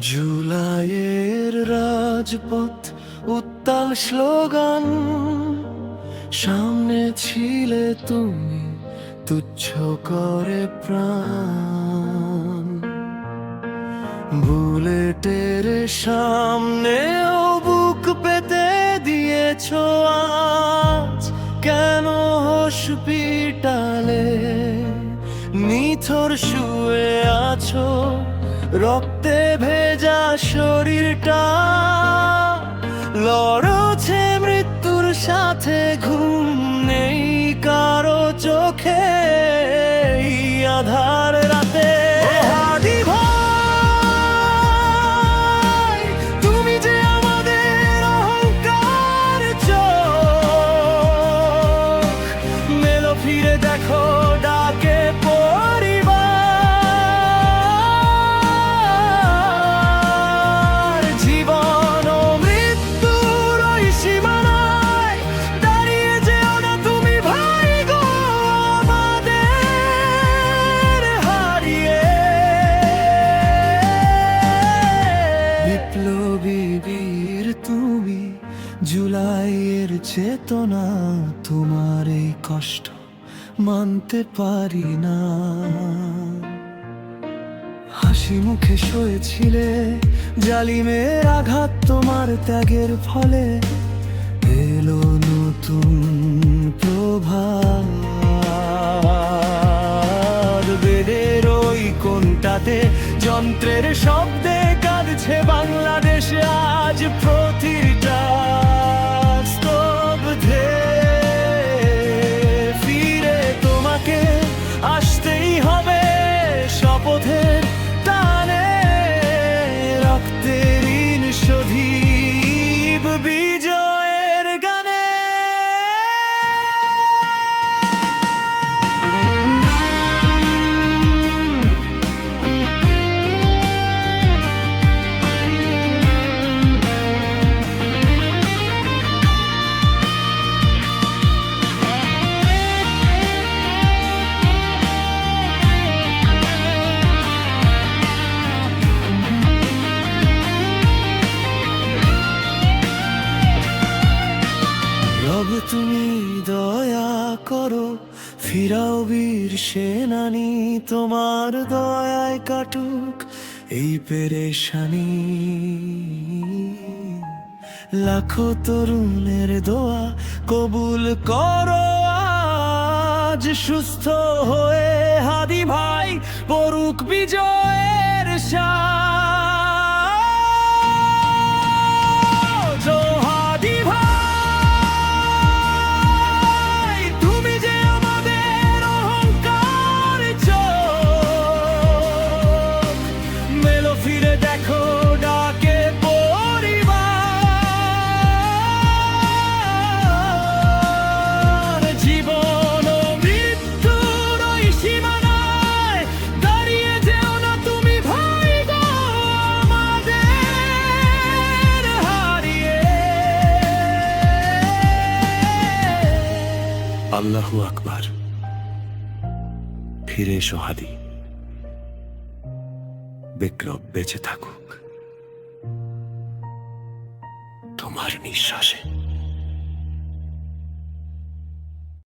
জুলাইয়ের রাজপথ উত্তাল স্লোগান, সামনে ছিলে তুমি তুচ্ছ করে প্রাণ। বুলেটের সামনেও বুক পেতে দিয়েছ আজ, কেন হসপিটালে নিথর শুয়ে আছো? রক্তে ভেজা শরীরটা লড়ছে মৃত্যুর সাথে, ঘুম নেই কারো চোখে এই আধার রাতে। হাদি ভাই, তুমি যে আমাদের অহংকার চোখ, মেলো ফিরে দেখো ডাকে পরিবার। তুমি জুলাইয়ের চেতনা, তোমার এই কষ্ট মানতে পারি না। হাসি মুখে সয়েছিলে জালিমের আঘাত, তোমার ত্যাগের ফলে এলো নতুন প্রভাত। বেদের ওই কোণটাতে যন্ত্রের শব্দে কাঁদছে বাংলাদেশ আজ, প্রতিটা স্তব্ধে। ফিরে তোমাকে আসতেই হবে শপথের টানে, রক্তের ঋণ শোধিব বিজয়ের গানে। তুমি দয়া করো, ফিরাও বীর সেনানি, তোমার দয়ায় কাটুক এই পেরেশানি। লাখো তরুণের দোয়া কবুল করো আজ, সুস্থ হয়ে হাদি ভাই পড়ুক বিজয়ের সাজ। হাদি ভাই, ফিরে দেখো ডাকে পরিবার। জীবন ও মৃত্যুর ওই সীমানায় দাঁড়িয়ে যেও না তুমি ভাই গো আমাদের হারিয়ে। আল্লাহু আকবার। ফিরে এসো হাদি, বিক্রম বেঁচে থাকুক তোমার নিঃশ্বাসে।